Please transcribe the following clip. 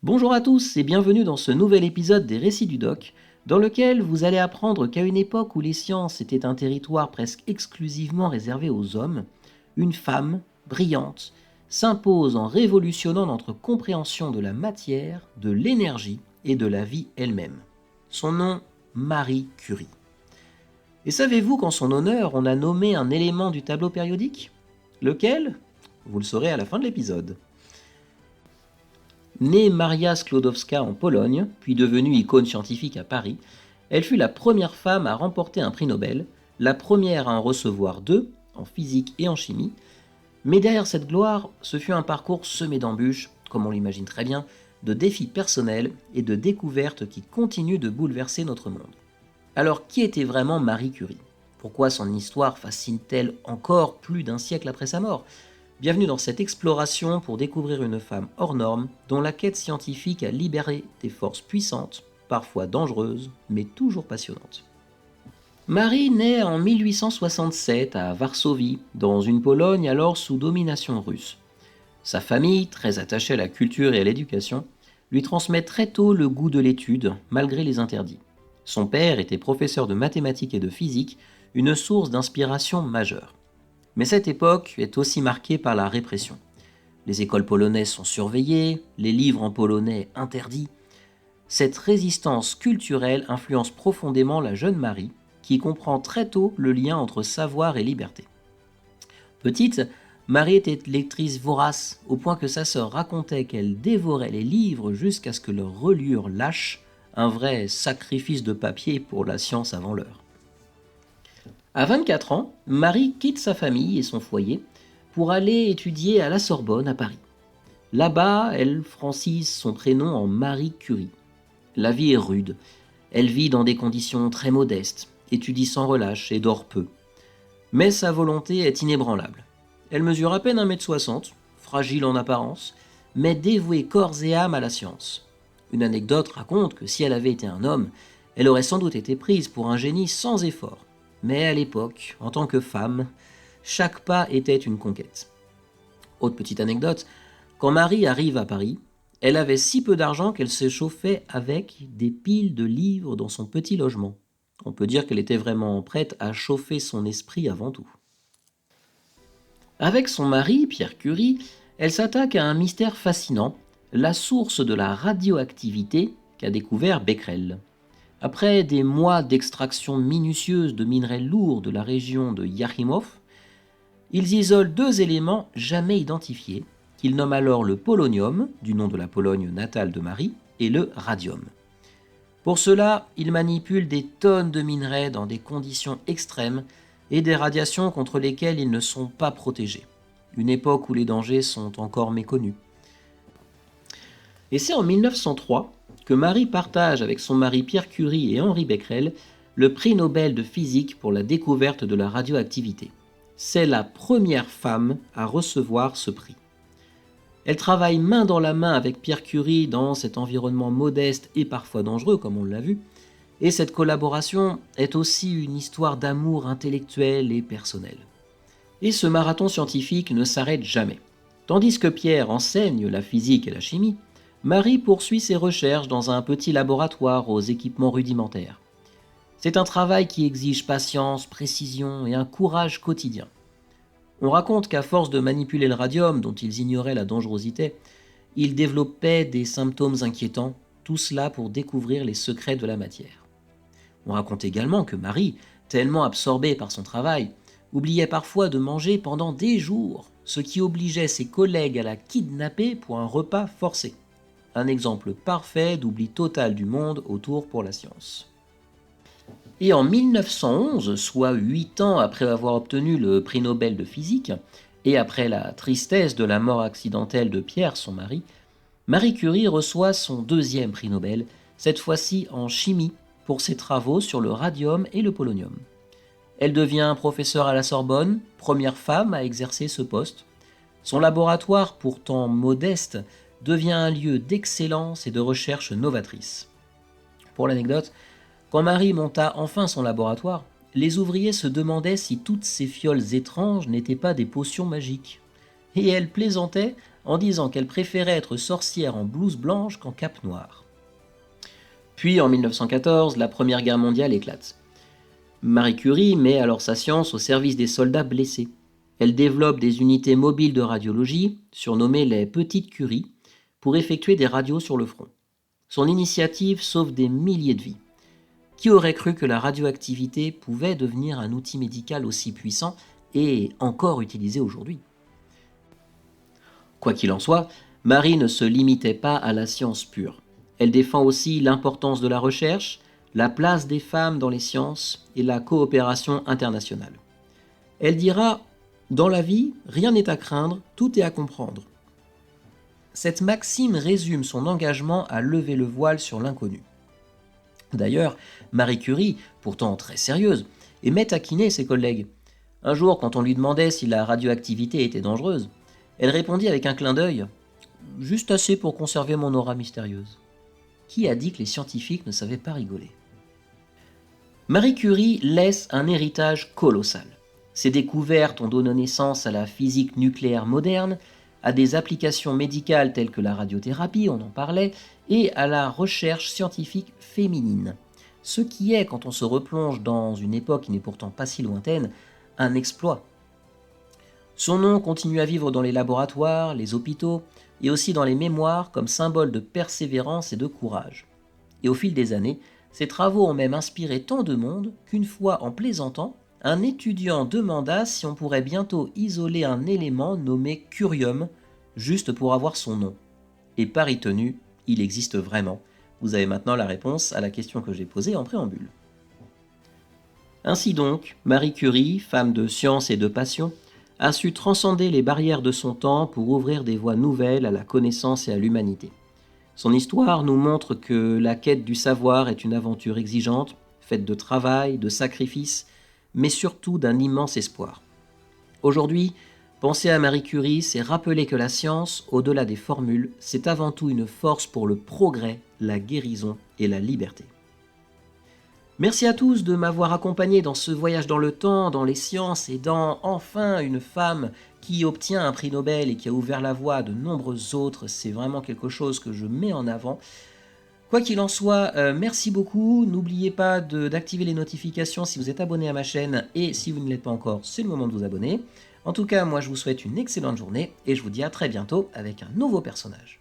Bonjour à tous et bienvenue dans ce nouvel épisode des Récits du Doc, dans lequel vous allez apprendre qu'à une époque où les sciences étaient un territoire presque exclusivement réservé aux hommes, une femme, brillante, s'impose en révolutionnant notre compréhension de la matière, de l'énergie et de la vie elle-même. Son nom, Marie Curie. Et savez-vous qu'en son honneur, on a nommé un élément du tableau périodique? Lequel? Vous le saurez à la fin de l'épisode. Née Maria Sklodowska en Pologne, puis devenue icône scientifique à Paris, elle fut la première femme à remporter un prix Nobel, la première à en recevoir deux, en physique et en chimie, mais derrière cette gloire, ce fut un parcours semé d'embûches, comme on l'imagine très bien, de défis personnels et de découvertes qui continuent de bouleverser notre monde. Alors qui était vraiment Marie Curie? Pourquoi son histoire fascine-t-elle encore plus d'un siècle après sa mort? Bienvenue dans cette exploration pour découvrir une femme hors norme dont la quête scientifique a libéré des forces puissantes, parfois dangereuses, mais toujours passionnantes. Marie naît en 1867 à Varsovie, dans une Pologne alors sous domination russe. Sa famille, très attachée à la culture et à l'éducation, lui transmet très tôt le goût de l'étude, malgré les interdits. Son père était professeur de mathématiques et de physique, une source d'inspiration majeure. Mais cette époque est aussi marquée par la répression. Les écoles polonaises sont surveillées, les livres en polonais interdits. Cette résistance culturelle influence profondément la jeune Marie, qui comprend très tôt le lien entre savoir et liberté. Petite, Marie était lectrice vorace, au point que sa sœur racontait qu'elle dévorait les livres jusqu'à ce que leur reliure lâche, un vrai sacrifice de papier pour la science avant l'heure. À 24 ans, Marie quitte sa famille et son foyer pour aller étudier à la Sorbonne à Paris. Là-bas, elle francise son prénom en Marie Curie. La vie est rude. Elle vit dans des conditions très modestes, étudie sans relâche et dort peu. Mais sa volonté est inébranlable. Elle mesure à peine 1,60 m, fragile en apparence, mais dévouée corps et âme à la science. Une anecdote raconte que si elle avait été un homme, elle aurait sans doute été prise pour un génie sans effort. Mais à l'époque, en tant que femme, chaque pas était une conquête. Autre petite anecdote, quand Marie arrive à Paris, elle avait si peu d'argent qu'elle se chauffait avec des piles de livres dans son petit logement. On peut dire qu'elle était vraiment prête à chauffer son esprit avant tout. Avec son mari, Pierre Curie, elle s'attaque à un mystère fascinant, la source de la radioactivité qu'a découvert Becquerel. Après des mois d'extraction minutieuse de minerais lourds de la région de Yakimov, ils isolent deux éléments jamais identifiés, qu'ils nomment alors le polonium, du nom de la Pologne natale de Marie, et le radium. Pour cela, ils manipulent des tonnes de minerais dans des conditions extrêmes et des radiations contre lesquelles ils ne sont pas protégés. Une époque où les dangers sont encore méconnus. Et c'est en 1903 que Marie partage avec son mari Pierre Curie et Henri Becquerel le prix Nobel de physique pour la découverte de la radioactivité. C'est la première femme à recevoir ce prix. Elle travaille main dans la main avec Pierre Curie dans cet environnement modeste et parfois dangereux, comme on l'a vu, et cette collaboration est aussi une histoire d'amour intellectuel et personnel. Et ce marathon scientifique ne s'arrête jamais. Tandis que Pierre enseigne la physique et la chimie, Marie poursuit ses recherches dans un petit laboratoire aux équipements rudimentaires. C'est un travail qui exige patience, précision et un courage quotidien. On raconte qu'à force de manipuler le radium, dont ils ignoraient la dangerosité, ils développaient des symptômes inquiétants, tout cela pour découvrir les secrets de la matière. On raconte également que Marie, tellement absorbée par son travail, oubliait parfois de manger pendant des jours, ce qui obligeait ses collègues à la kidnapper pour un repas forcé. Un exemple parfait d'oubli total du monde autour pour la science. Et en 1911, soit 8 ans après avoir obtenu le prix Nobel de physique, et après la tristesse de la mort accidentelle de Pierre, son mari, Marie Curie reçoit son deuxième prix Nobel, cette fois-ci en chimie, pour ses travaux sur le radium et le polonium. Elle devient professeure à la Sorbonne, première femme à exercer ce poste. Son laboratoire, pourtant modeste, devient un lieu d'excellence et de recherche novatrice. Pour l'anecdote, quand Marie monta enfin son laboratoire, les ouvriers se demandaient si toutes ces fioles étranges n'étaient pas des potions magiques. Et elle plaisantait en disant qu'elle préférait être sorcière en blouse blanche qu'en cape noire. Puis en 1914, la Première Guerre mondiale éclate. Marie Curie met alors sa science au service des soldats blessés. Elle développe des unités mobiles de radiologie, surnommées les Petites Curies, pour effectuer des radios sur le front. Son initiative sauve des milliers de vies. Qui aurait cru que la radioactivité pouvait devenir un outil médical aussi puissant et encore utilisé aujourd'hui? Quoi qu'il en soit, Marie ne se limitait pas à la science pure. Elle défend aussi l'importance de la recherche, la place des femmes dans les sciences et la coopération internationale. Elle dira « Dans la vie, rien n'est à craindre, tout est à comprendre ». Cette maxime résume son engagement à lever le voile sur l'inconnu. D'ailleurs, Marie Curie, pourtant très sérieuse, aimait taquiner ses collègues. Un jour, quand on lui demandait si la radioactivité était dangereuse, elle répondit avec un clin d'œil « Juste assez pour conserver mon aura mystérieuse ». Qui a dit que les scientifiques ne savaient pas rigoler? Marie Curie laisse un héritage colossal. Ses découvertes ont donné naissance à la physique nucléaire moderne, à des applications médicales telles que la radiothérapie, on en parlait, et à la recherche scientifique féminine. Ce qui est, quand on se replonge dans une époque qui n'est pourtant pas si lointaine, un exploit. Son nom continue à vivre dans les laboratoires, les hôpitaux, et aussi dans les mémoires comme symbole de persévérance et de courage. Et au fil des années, ses travaux ont même inspiré tant de monde qu'une fois, en plaisantant, un étudiant demanda si on pourrait bientôt isoler un élément nommé curium, juste pour avoir son nom. Et pari tenu, il existe vraiment. Vous avez maintenant la réponse à la question que j'ai posée en préambule. Ainsi donc, Marie Curie, femme de science et de passion, a su transcender les barrières de son temps pour ouvrir des voies nouvelles à la connaissance et à l'humanité. Son histoire nous montre que la quête du savoir est une aventure exigeante, faite de travail, de sacrifices, mais surtout d'un immense espoir. Aujourd'hui, penser à Marie Curie, c'est rappeler que la science, au-delà des formules, c'est avant tout une force pour le progrès, la guérison et la liberté. Merci à tous de m'avoir accompagné dans ce voyage dans le temps, dans les sciences et dans, enfin, une femme qui obtient un prix Nobel et qui a ouvert la voie à de nombreux autres. C'est vraiment quelque chose que je mets en avant. Quoi qu'il en soit, merci beaucoup. N'oubliez pas d'activer les notifications si vous êtes abonné à ma chaîne et si vous ne l'êtes pas encore, c'est le moment de vous abonner. En tout cas, moi je vous souhaite une excellente journée et je vous dis à très bientôt avec un nouveau personnage.